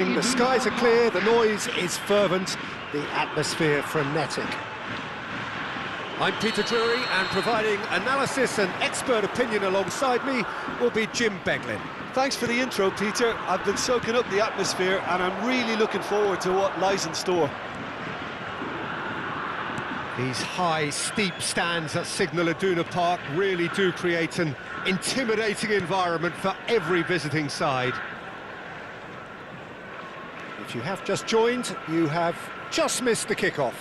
The skies are clear, the noise is fervent, the atmosphere frenetic. I'm Peter Drury, and providing analysis and expert opinion alongside me will be Jim Beglin. Thanks for the intro, Peter. I've been soaking up the atmosphere and I'm really looking forward to what lies in store. These high, steep stands at Signal Iduna Park really do create an intimidating environment for every visiting side. If you have just joined, you have just missed the kickoff.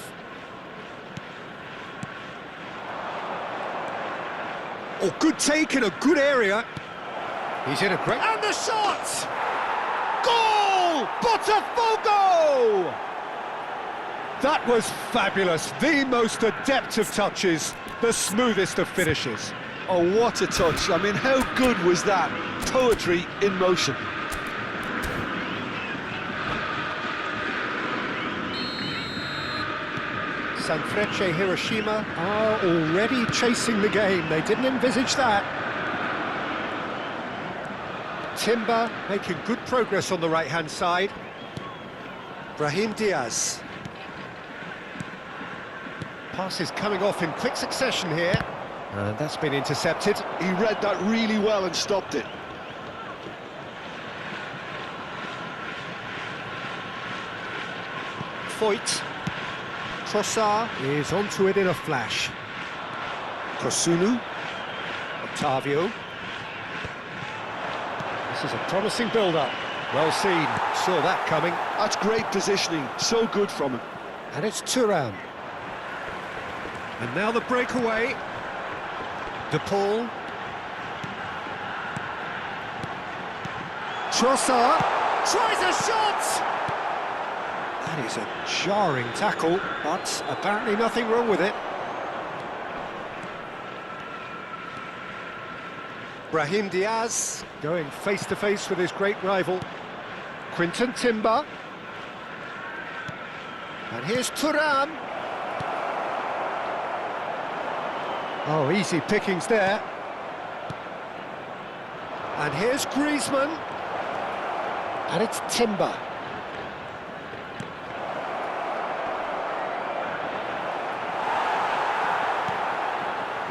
Oh, good take in a good area. He's in a great... And the shot! Goal! Botafogo! That was fabulous. The most adept of touches, the smoothest of finishes. Oh, what a touch. I mean, how good was that? Poetry in motion. Sanfrecce Hiroshima are already chasing the game. They didn't envisage that. Timber making good progress on the right-hand side. Brahim Diaz. Pass is coming off in quick succession here. And that's been intercepted. He read that really well and stopped it. Foyt. Trossard is onto it in a flash. Kosunu. Otavio. This is a promising build-up. Well seen. Saw that coming. That's great positioning. So good from him. And it's Thuram. And now the breakaway. De Paul. Trossard tries a shot! That is a jarring tackle, but apparently nothing wrong with it. Brahim Diaz going face-to-face with his great rival. Quinton Timber. And here's Thuram. Oh, easy pickings there. And here's Griezmann. And it's Timber.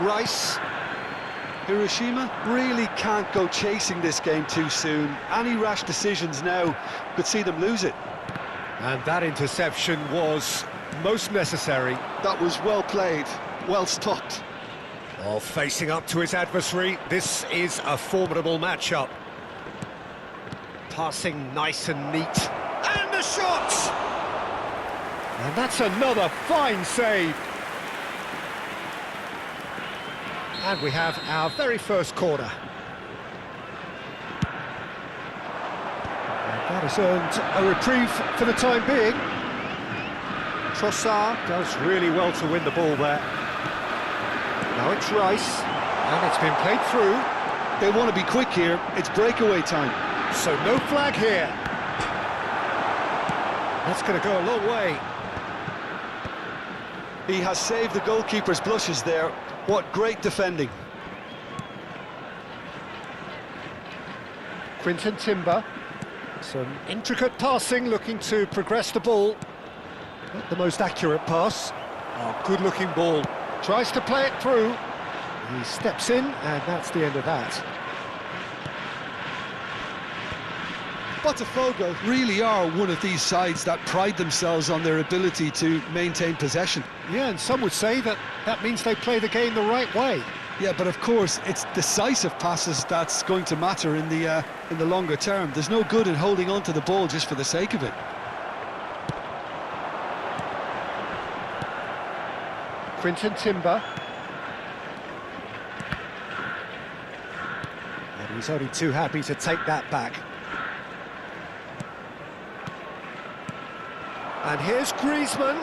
Rice. Hiroshima really can't go chasing this game too soon. Any rash decisions now could see them lose it. And that interception was most necessary. That was well played, well stopped. Oh, facing up to his adversary, this is a formidable matchup. Passing nice and neat. And the shot! And that's another fine save. And we have our very first corner. And that has earned a reprieve for the time being. Trossard does really well to win the ball there. Now it's Rice, and it's been played through. They want to be quick here, it's breakaway time. So no flag here. That's going to go a long way. He has saved the goalkeeper's blushes there. What great defending. Quinton Timber. Some intricate passing, looking to progress the ball. Not the most accurate pass. Oh, good-looking ball. Tries to play it through. He steps in, and that's the end of that. Botafogo really are one of these sides that pride themselves on their ability to maintain possession. Yeah, and some would say that that means they play the game the right way. Yeah, but of course, it's decisive passes that's going to matter in the longer term. There's no good in holding on to the ball just for the sake of it. Quinton Timber. And he's only too happy to take that back. And here's Griezmann.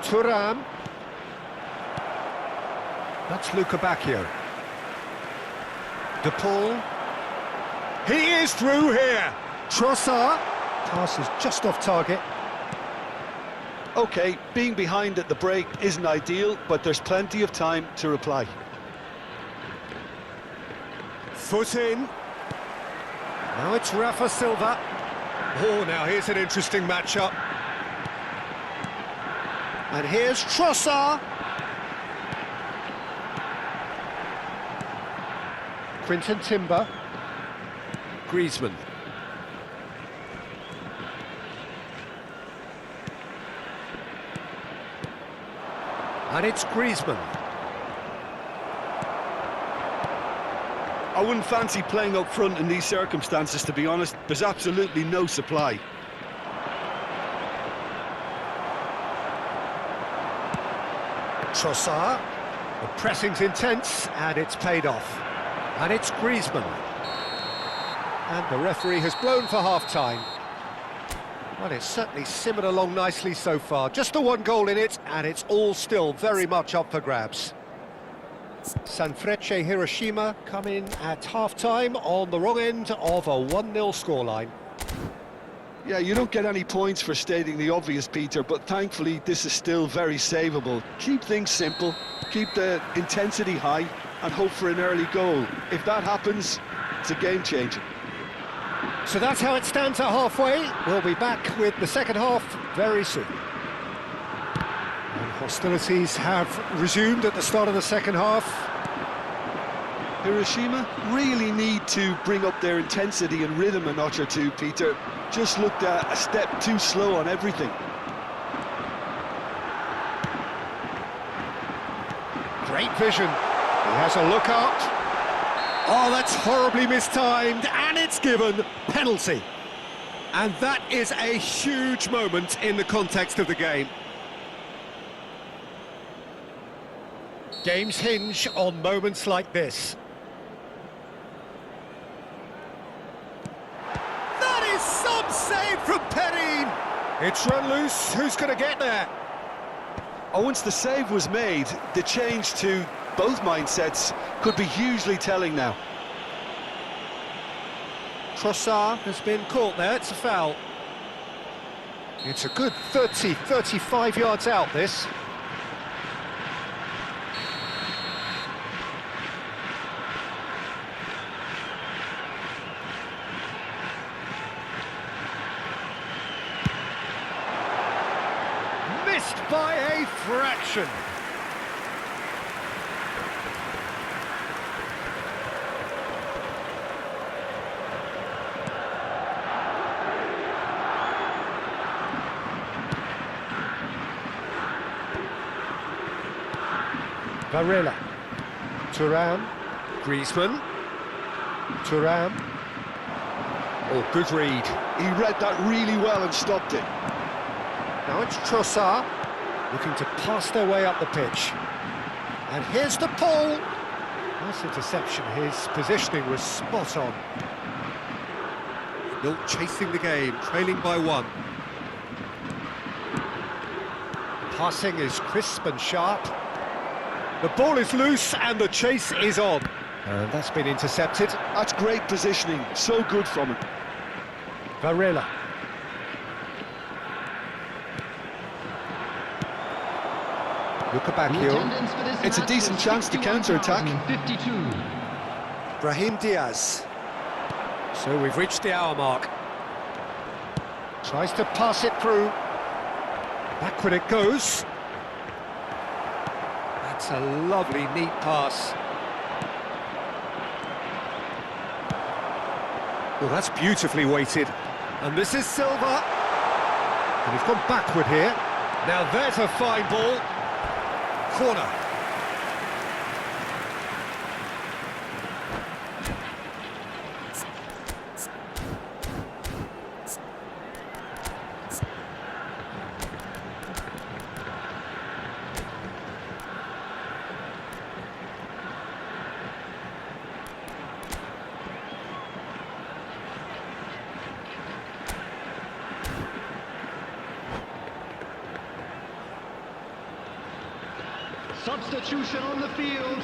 Thuram. That's Luca Bacchio. De Paul. He is through here. Trossard. Pass is just off target. OK, being behind at the break isn't ideal, but there's plenty of time to reply. Foot in. Now it's Rafa Silva. Oh, now here's an interesting matchup. And here's Trossard. Quinton Timber. Griezmann. And it's Griezmann. I wouldn't fancy playing up front in these circumstances, to be honest. There's absolutely no supply. Trossard. The pressing's intense, and it's paid off. And it's Griezmann. And the referee has blown for half-time. Well, it's certainly simmered along nicely so far. Just the one goal in it, and it's all still very much up for grabs. Sanfrecce Hiroshima come in at half-time on the wrong end of a 1-0 scoreline. Yeah, you don't get any points for stating the obvious, Peter, but thankfully this is still very savable. Keep things simple, keep the intensity high, and hope for an early goal. If that happens, it's a game-changer. So that's how it stands at halfway. We'll be back with the second half very soon. And hostilities have resumed at the start of the second half. Hiroshima really need to bring up their intensity and rhythm a notch or two, Peter. Just looked a step too slow on everything. Great vision. He has a look out. Oh, that's horribly mistimed, and it's given penalty. And that is a huge moment in the context of the game. Games hinge on moments like this. That is some save from Perrin. It's run loose. Who's going to get there? Oh, once the save was made, the change to both mindsets could be hugely telling now. Trossard has been caught there. It's a foul. It's a good 35 yards out, this. Missed by a fraction. Varela. Thuram. Griezmann. Thuram. Oh, good read. He read that really well and stopped it. Now it's Trossard, looking to pass their way up the pitch. And here's the pole. Nice interception. His positioning was spot on. Still chasing the game, trailing by 1. Passing is crisp and sharp. The ball is loose and the chase is on. And that's been intercepted. That's great positioning, so good from him. Varela. Lukabakio. It's a decent chance to counter-attack. Brahim Diaz. So we've reached the hour mark. Tries to pass it through. Backward it goes. That's a lovely, neat pass. Well, that's beautifully weighted. And this is Silva. And he's gone backward here. Now there's a fine ball. Corner. Substitution on the field.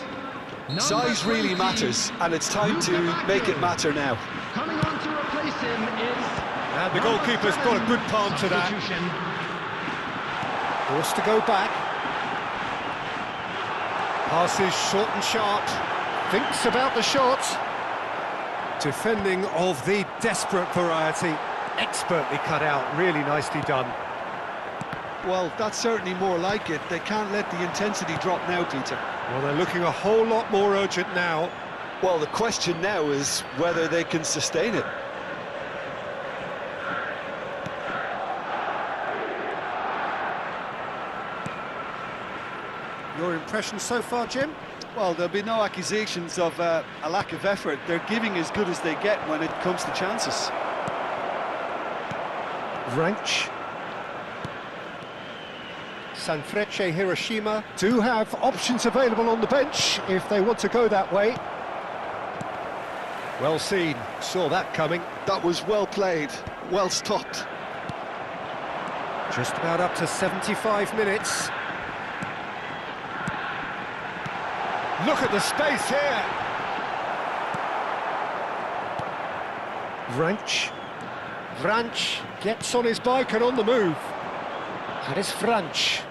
Size really matters, and it's time to make it matter now. Coming on to replace him is... And the goalkeeper's got a good palm to that. Forced to go back. Passes short and sharp. Thinks about the shot. Defending of the desperate variety. Expertly cut out, really nicely done. Well, that's certainly more like it. They can't let the intensity drop now, Peter. Well, they're looking a whole lot more urgent now. Well, the question now is whether they can sustain it. Your impression so far, Jim? Well, there'll be no accusations of a lack of effort. They're giving as good as they get when it comes to chances. Ranch. Sanfrecce Hiroshima do have options available on the bench if they want to go that way. Well seen, saw that coming. That was well played, well stopped. Just about up to 75 minutes. Look at the space here. Vranch gets on his bike and on the move. That is Vranch.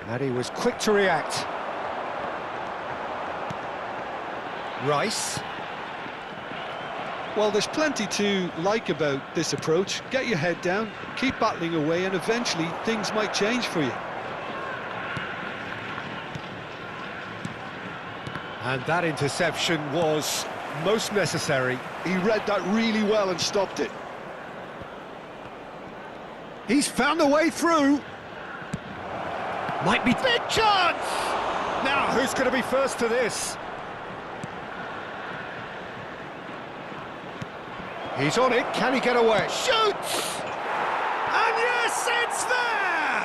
And he was quick to react. Rice. Well, there's plenty to like about this approach. Get your head down, keep battling away, and eventually things might change for you. And that interception was most necessary. He read that really well and stopped it. He's found a way through. Might be big chance! Now, who's going to be first to this? He's on it, can he get away? Shoots! And yes, it's there!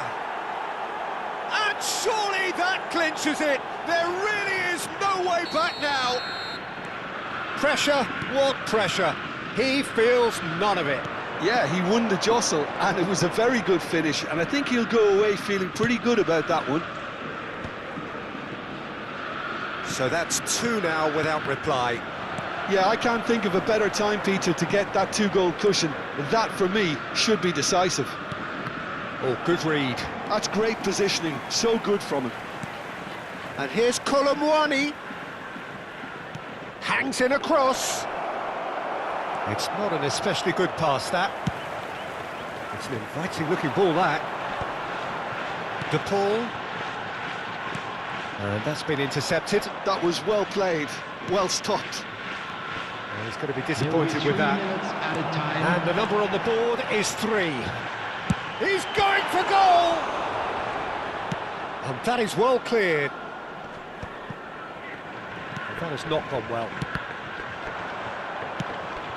And surely that clinches it. There really is no way back now. Pressure, what pressure? He feels none of it. Yeah, he won the jostle, and it was a very good finish, and I think he'll go away feeling pretty good about that one. So that's two now without reply. Yeah, I can't think of a better time, Peter, to get that two-goal cushion. That, for me, should be decisive. Oh, good read. That's great positioning, so good from him. And here's Colomwani. Hangs in across. It's not an especially good pass, that. It's an inviting-looking ball, that. DePaul. And that's been intercepted. That was well played, well stopped. Well, he's going to be disappointed with that. And the number on the board is 3. He's going for goal! And that is well cleared. And that has not gone well.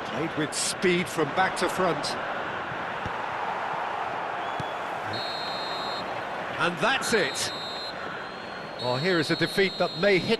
Played with speed from back to front. And that's it. Well, here is a defeat that may hit